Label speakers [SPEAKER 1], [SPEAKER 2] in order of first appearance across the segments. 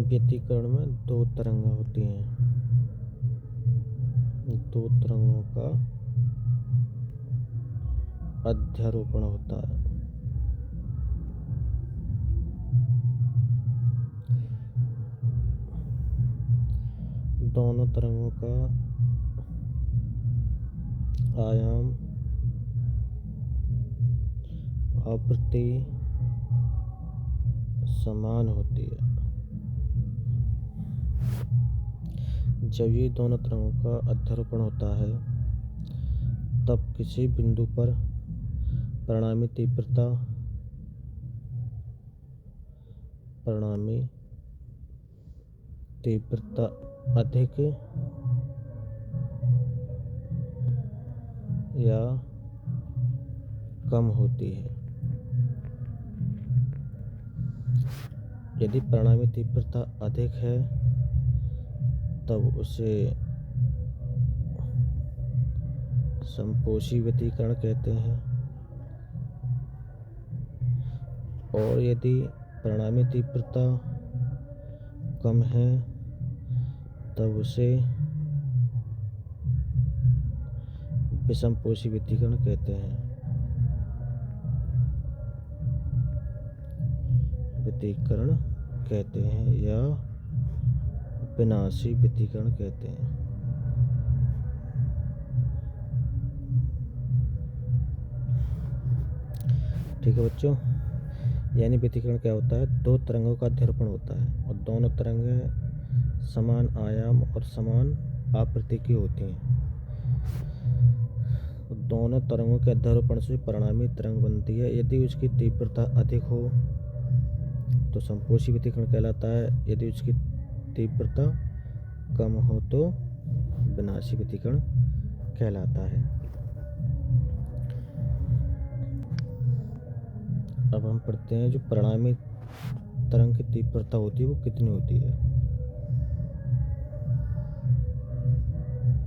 [SPEAKER 1] व्यतिकरण में दो तरंगें होती हैं, दो तरंगों का अध्यारोपण होता है। दोनों तरंगों का आयाम, आवृत्ति समान होती है। जब ये दोनों तरंगों का अध्यारोपण होता है तब किसी बिंदु पर परिणामी तीव्रता अधिक या कम होती है। यदि परिणामी तीव्रता अधिक है तब उसे संपोषी व्यतिकरण कहते हैं, और यदि परिणामी तीव्रता कम है तब उसे विषमपोषी व्यतिकरण कहते हैं। या विनाशी व्यतिकरण कहते हैं। ठीक है बच्चों, यानी व्यतिकरण क्या होता है? दो तरंगों का अध्यारोपण होता है और दोनों तरंगें समान आयाम और समान आवृत्ति की होती हैं। दोनों तरंगों के अध्यारोपण से परिणामी तरंग बनती है। यदि उसकी तीव्रता अधिक हो तो संपोषी व्यतिकरण कहलाता है, यदि उसकी तीव्रता कम हो तो विनाशी व्यतिकरण कहलाता है। अब हम पढ़ते हैं जो परिणामी तरंग की तीव्रता होती है वो कितनी होती है।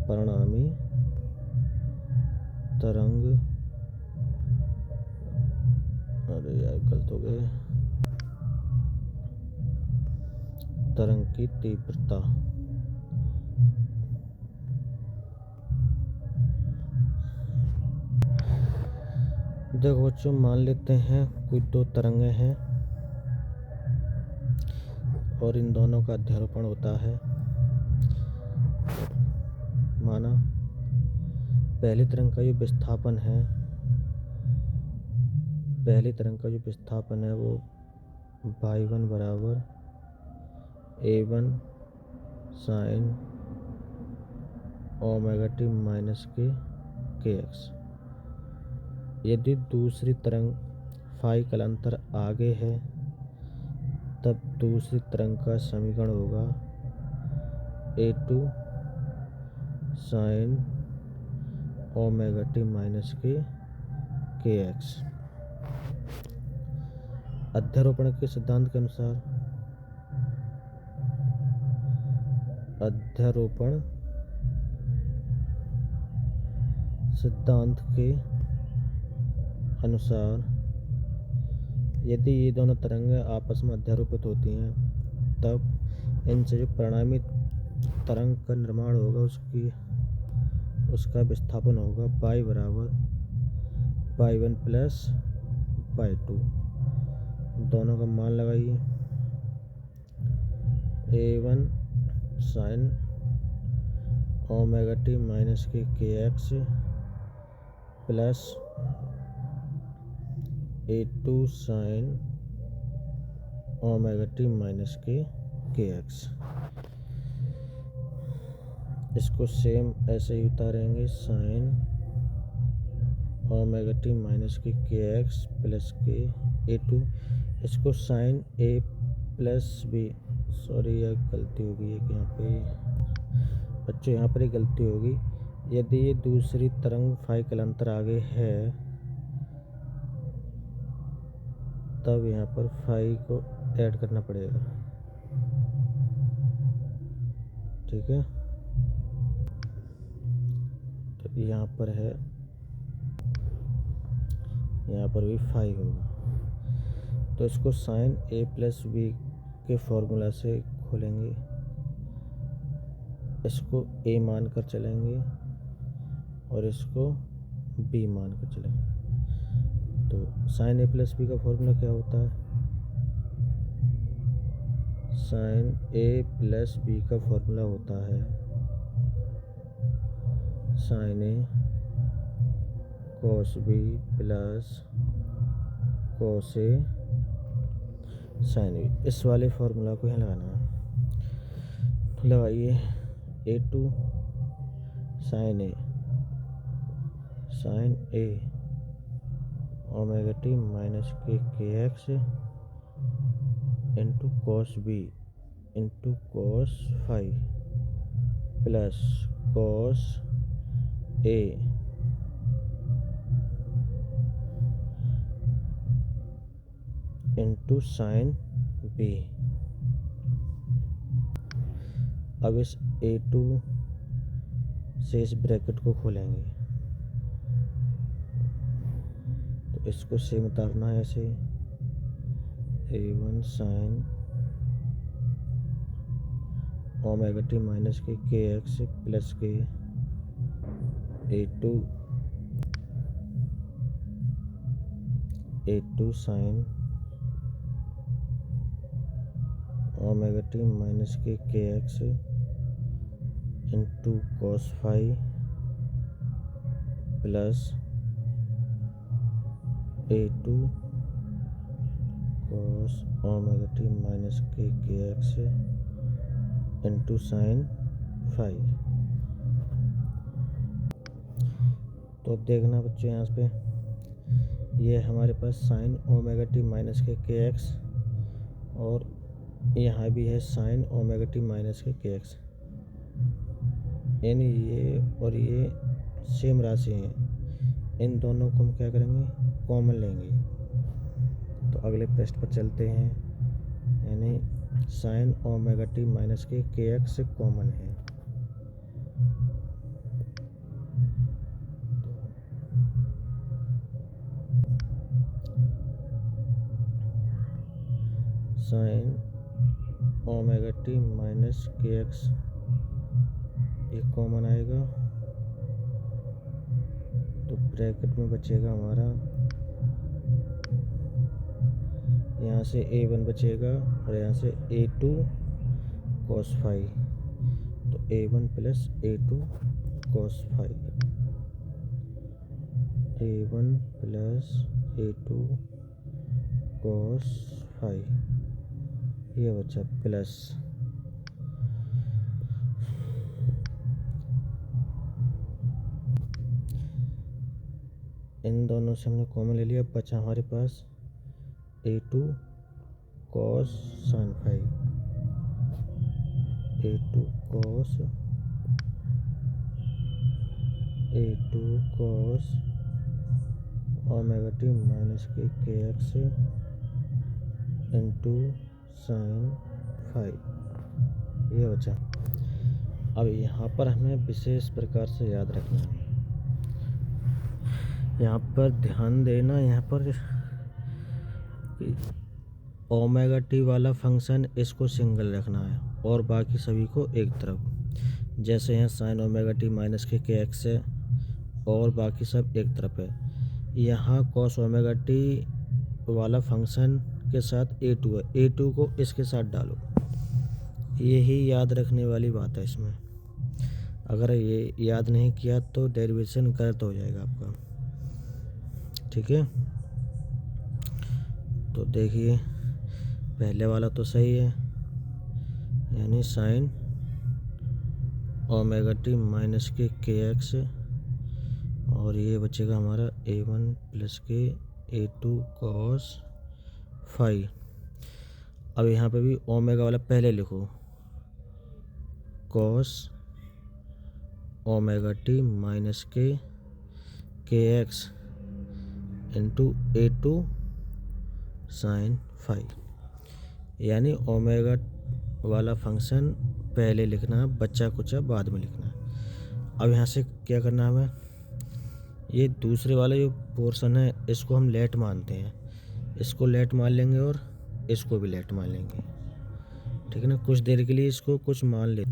[SPEAKER 1] परिणामी तरंग, अरे यार गलत हो गए, तरंग की तीव्रता देखो बच्चों, मान लेते हैं कोई दो तरंगें हैं और इन दोनों का अध्यारोपण होता है। माना पहली तरंग का जो विस्थापन है वो y1 बराबर a1 sin omega T minus kx। यदि दूसरी तरंग फाई कालांतर आगे है तब दूसरी तरंग का समीकरण होगा a2 sin omega T minus kx। अध्यारोपण के सिद्धांत के अनुसार यदि ये दोनों तरंगें आपस में अध्यारोपित होती हैं तब इनसे जो परिणामी तरंग का निर्माण होगा उसका विस्थापन होगा y बराबर y1 प्लस y2। दोनों का मान लगाइए, a1 sin omega T minus kx plus a2 sin omega T minus kx। इसको सेम ऐसे ही उतारेंगे, sin omega T minus kx plus a2। इसको sin a plus b, sorry यह गलती होगी यहाँ पे बच्चों, यहाँ पर एक गलती होगी। यदि ये दूसरी तरंग फाई कालांतर आगे है तब यहाँ पर फाई को ऐड करना पड़ेगा। ठीक है, तो यहाँ पर है, यहाँ पर भी फाई होगा। तो इसको साइन a प्लस बी के फॉर्मूला से खोलेंगे, इसको a मान कर चलेंगे और इसको b मान कर चलेंगे। तो साइन a प्लस बी का फॉर्मूला क्या होता है? साइन a प्लस बी का फॉर्मूला होता है sine a cos b plus cos a sine b। इस वाले फॉर्मूला को यहाँ लगाना है। लगाइए a2 sine a omega T minus K X into cos B into cos five plus cos A into sine B. अब इस a2 से इस ब्रैकेट को खोलेंगे तो इसको सेम उतारना है ऐसे a1 sine omega T minus K X plus के a2 sine omega T minus K X into cos five plus a2 cos omega T minus K X into sine five. तो अब देखना बच्चों यहाँ पे ये हमारे पास sine omega T minus K X और यहाँ भी है sine omega T minus K X, यानी ये और ये सेम राशि हैं। इन दोनों को हम क्या करेंगे? कॉमन लेंगे। तो अगले पृष्ठ पर चलते हैं, यानी sign omega T minus K x common है। Sine omega T minus K x ये कॉमन आएगा तो ब्रैकेट में बचेगा हमारा, यहाँ से a1 बचेगा और यहाँ से a2 cos फाइव, तो a1 plus a2 cos five, a1 plus a2 cos five, ये बचा प्लस इन दोनों से हमने कॉमन ले लिया। बचा हमारे पास a2 cos sin five, a2 cos omega T minus K X into sine five, ये बचा। अब यहाँ पर हमें विशेष प्रकार से याद रखना है, यहाँ पर ध्यान देना, यहाँ पर ओमेगा टी वाला फंक्शन इसको सिंगल रखना है और बाकी सभी को एक तरफ। जैसे यहाँ sign omega T minus K x है और बाकी सब एक तरफ है। यहाँ कॉस ओमेगा टी वाला फंक्शन के साथ a2 है, a2 को इसके साथ डालो। यही याद रखने वाली बात है इसमें। अगर ये याद नहीं किया तो डेरिवेशन गलत हो जाएगा आपका, ठीक है। तो देखिए पहले वाला तो सही है, यानी sign omega T minus K X और ये बचेगा हमारा a1 प्लस के a2 cos फाइव। अब यहाँ पे भी ओमेगा वाला पहले लिखो, cos omega T minus K X into a2 sine five, यानी ओमेगा वाला फंक्शन पहले लिखना है, बच्चा कुचा बाद में लिखना है। अब यहाँ से क्या करना है हमें, ये दूसरे वाला जो पोर्शन है इसको हम लेट मानते हैं, इसको लेट मान लेंगे और इसको भी लेट मान लेंगे। ठीक है ना। कुछ देर के लिए इसको कुछ मान ले,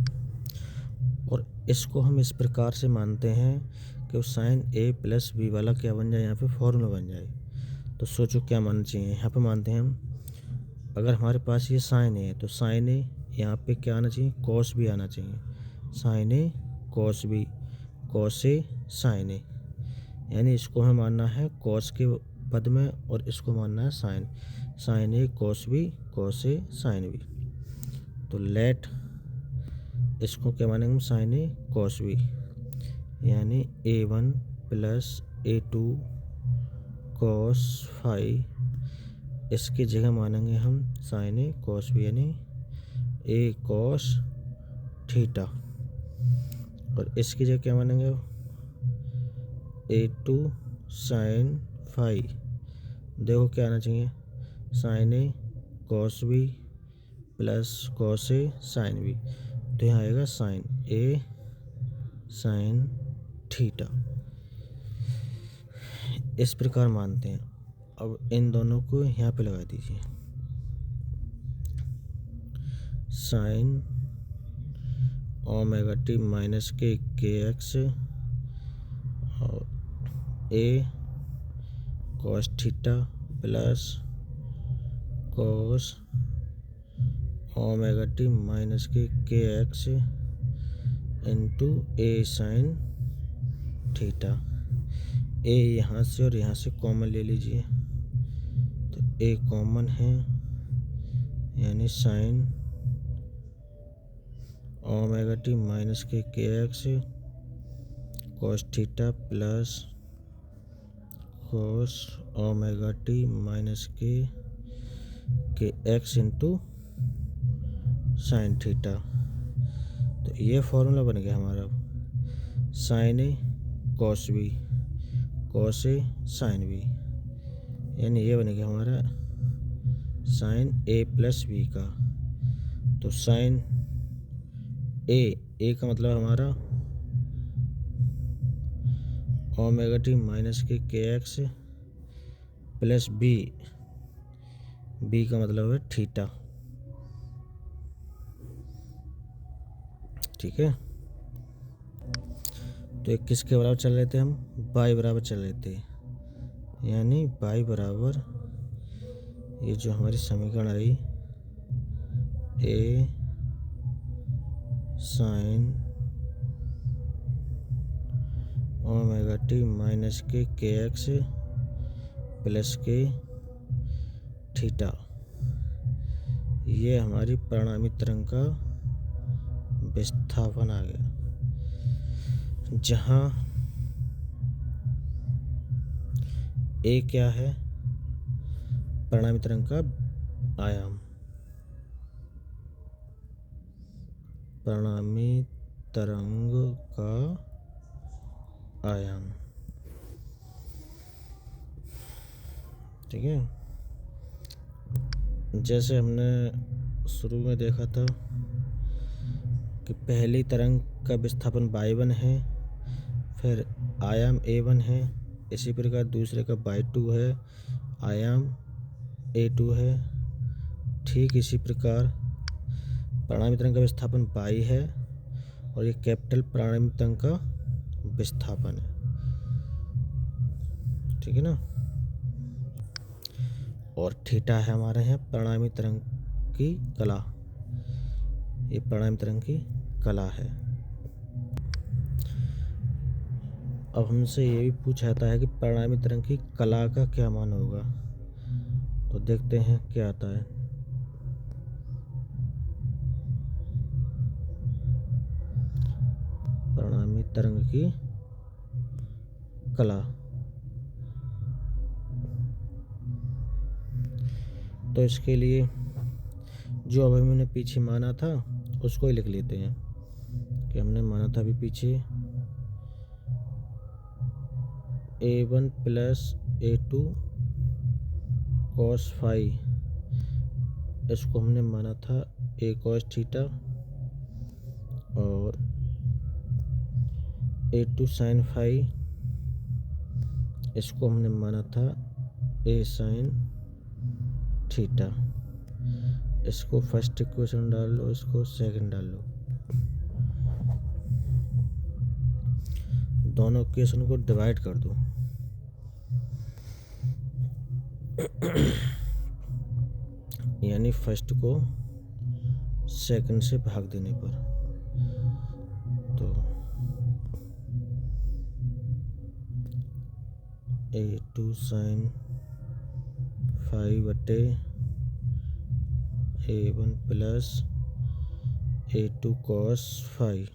[SPEAKER 1] और इसको हम इस प्रकार से मानते हैं कि वो साइन ए प्लस बी वाला क्या बन जाए, यहाँ पे फॉर्मूला बन जाए। तो सोचो क्या मानना चाहिए। यहाँ पे मानते हैं हम, अगर हमारे पास ये साइन ए है तो साइन ए यहाँ पे क्या आना चाहिए, कॉस बी आना चाहिए। Sign A cos B, cos A sign ए, यानी इसको हमें मानना है कॉस के पद में और इसको मानना है sign. Sign A cos B, cos A sine B. तो लेट इसको क्या मानेंगे हम, साइन ए कॉस बी, यानी A1 plus A2 cos phi. इसकी जगह मानेंगे हम साइन ए कॉस बी, यानी ए कॉस थीटा। और इसकी जगह क्या मानेंगे, A2 साइन फाई। देखो क्या आना चाहिए, साइन ए कॉस बी प्लस कॉस ए साइन बी। तो यहाँ आएगा साइन ए साइन थीटा। इस प्रकार मानते हैं। अब इन दोनों को यहाँ पे लगा दीजिए, sine omega T minus K X और A cos theta plus cos omega T minus K X into A sine theta. ए यहाँ से और यहाँ से कॉमन ले लीजिए, तो ए कॉमन है, यानी sign omega T minus K x cos theta plus cos omega T minus K X into sine theta. तो ये फॉर्मूला बन गया हमारा, sign A cos B, cos A sine B, यानी ये बन गया हमारा साइन ए प्लस बी का। तो साइन ए का मतलब हमारा omega T minus K X plus B का मतलब है थीटा। ठीक है। तो एक किसके बराबर चल रहे थे हम, बाई बराबर चल रहे थे, यानी बाई बराबर ये जो हमारी समीकरण आई ए sign omega T minus K X plus के थीटा, ये हमारी परिणामी तरंग का विस्थापन आ गया, जहाँ ए क्या है, परिणामी तरंग का आयाम, परिणामी तरंग का आयाम। ठीक है। जैसे हमने शुरू में देखा था कि पहली तरंग का विस्थापन y1 है, फिर आयाम a1 है, इसी प्रकार दूसरे का y2 है, आयाम a2 है। ठीक इसी प्रकार परिणामी तरंग का विस्थापन y है और ये कैपिटल परिणामी तरंग का विस्थापन है। ठीक है ना। और थीटा है हमारे यहाँ परिणामी तरंग की कला, ये परिणामी तरंग की कला है। अब हमसे ये भी पूछा जाता है कि परिणामी तरंग की कला का क्या मान होगा, तो देखते हैं क्या आता है। परिणामी तरंग की कला, तो इसके लिए जो अभी हमने पीछे माना था उसको ही लिख लेते हैं कि हमने माना था अभी पीछे A1 plus A2 cos phi, इसको हमने माना था A कॉस थीटा, और A2 साइन फाई, इसको हमने माना था A साइन थीटा। इसको फर्स्ट इक्वेशन डाल लो, इसको सेकंड डाल लो, दोनों इक्वेशन को डिवाइड कर दो। यानी फर्स्ट को सेकंड से भाग देने पर, तो A2 sin 5 बटे A1 प्लस A2 cos 5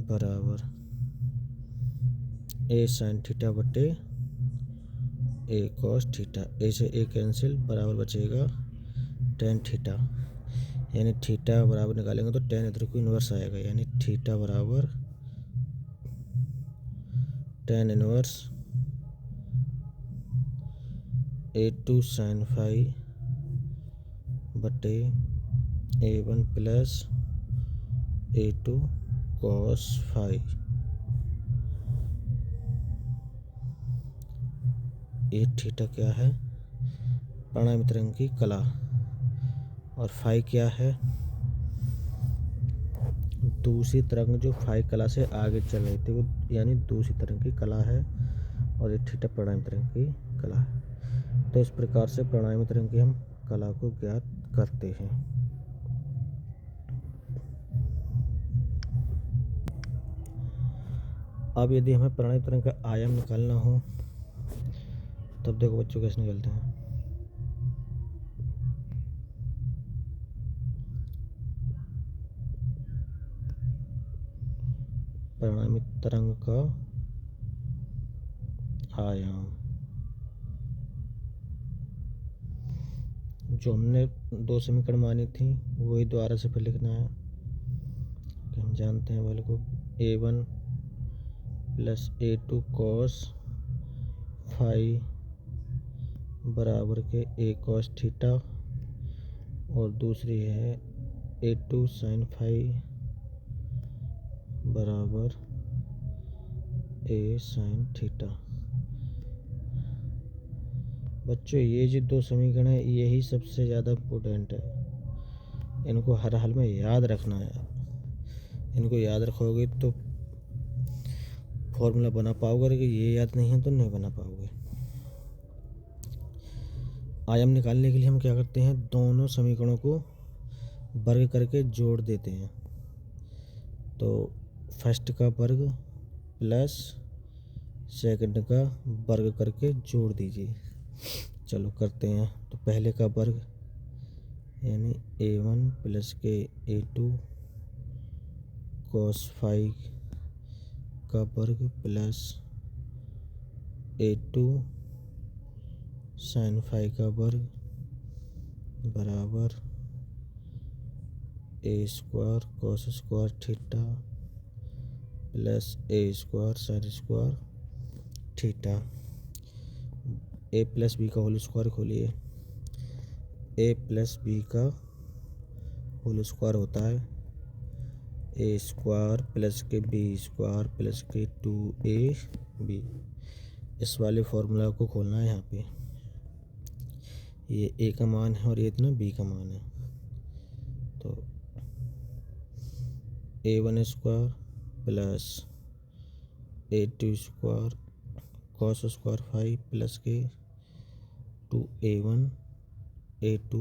[SPEAKER 1] बराबर A sin थीटा बटे A cos थीटा। ए से ए कैंसिल, बराबर बचेगा tan थीटा। यानी थीटा बराबर निकालेंगे तो tan इधर को इन्वर्स आएगा, यानी थीटा बराबर tan इन्वर्स A2 sin 5 बटे A1 प्लस A2 cos 5। ये थीटा क्या है? परिणामी तरंग की कला। और फाई क्या है? दूसरी तरंग जो फाई कला से आगे चल रही थी, वो यानी दूसरी तरंग की कला है, और ये थीटा परिणामी तरंग की कला है। तो इस प्रकार से परिणामी तरंग की हम कला को ज्ञात करते हैं। अब यदि हमें परिणामी तरंग का आयाम निकालना हो, तब देखो बच्चों कैसे निकलते हैं। परिणामी तरंग का आयाम, जो हमने दो समीकरण मानी थी वही दोबारा से फिर लिखना है। कि हम जानते हैं वाले को A1 प्लस A2 cos 5 बराबर के A cos थीटा, और दूसरी है A2 sin 5 बराबर A sin थीटा। बच्चों ये जो दो समीकरण है यही सबसे ज़्यादा इम्पोर्टेंट है, इनको हर हाल में याद रखना है। इनको याद रखोगे तो फॉर्मूला बना पाओगे, अगर ये याद नहीं है तो नहीं बना पाओगे। आयाम निकालने के लिए हम क्या करते हैं, दोनों समीकरणों को वर्ग करके जोड़ देते हैं। तो फर्स्ट का वर्ग प्लस सेकंड का वर्ग करके जोड़ दीजिए। चलो करते हैं। तो पहले का वर्ग यानी A1 प्लस के A2 cos 5 का वर्ग प्लस A2 sin 5 का वर्ग बराबर A square cos square theta plus A square sin square theta. A plus B का होल स्क्वायर खोलिए, A प्लस बी का होल स्क्वायर होता है A स्क्वायर प्लस के बी स्क्वायर प्लस के 2AB। इस वाले फॉर्मूला को खोलना है। यहाँ पे ये A का मान है और ये इतना B का मान है। तो A1 square plus A2 square cos square 5 plus के 2A1 A2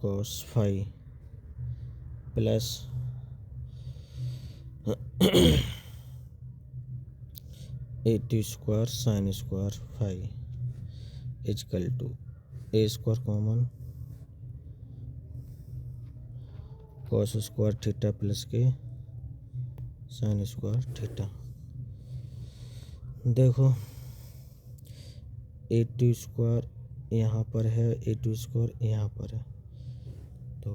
[SPEAKER 1] cos 5 plus A2 square sin square 5 equal to A square common cos square theta plus के sin स्क्वायर थीटा। देखो A2 स्क्वायर यहाँ पर है, A2 स्क्वायर यहाँ पर है, तो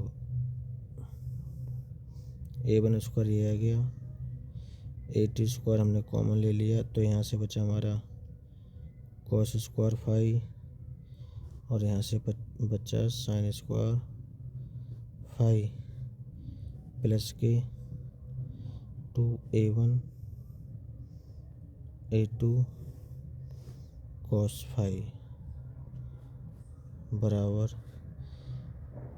[SPEAKER 1] A1 स्क्वायर ये आ गया, A2 स्क्वायर हमने कॉमन ले लिया, तो यहाँ से बचा हमारा cos स्क्वायर 5 और यहाँ से बचा sin स्क्वायर 5 प्लस के 2A1 A2 cos 5 बराबर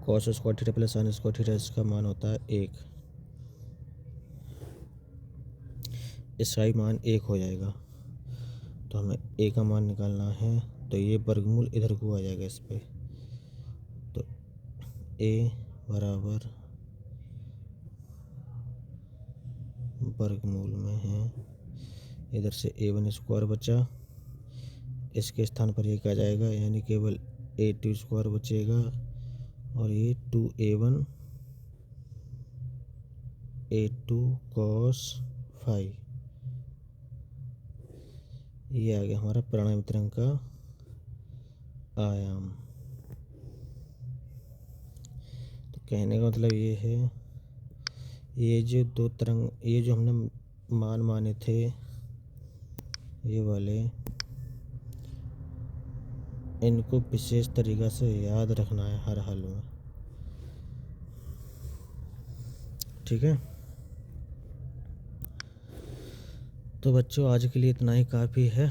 [SPEAKER 1] cos square theta plus sine square theta, इसका मान होता है 1। इसका ही मान 1 हो जाएगा। तो हमें a का मान निकालना है, तो ये वर्गमूल इधर को आ जाएगा इस पे। तो a बराबर वर्गमूल में है, इधर से a1 स्क्वायर बचा, इसके स्थान पर ये क्या जाएगा, यानी केवल a2 स्क्वायर बचेगा और ये 2a1 a2 cos 5, ये आ गया हमारा परिणामी तरंग का आयाम। तो कहने का मतलब ये है, ये जो दो तरंग, ये जो हमने मान माने थे ये वाले, इनको विशेष तरीक़ा से याद रखना है हर हाल में, ठीक है। तो बच्चों आज के लिए इतना ही काफ़ी है।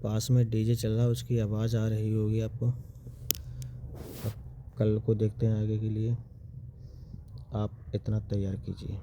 [SPEAKER 1] पास में डीजे चल रहा है, उसकी आवाज़ आ रही होगी आपको। अब कल को देखते हैं आगे के लिए, आप इतना तैयार कीजिए।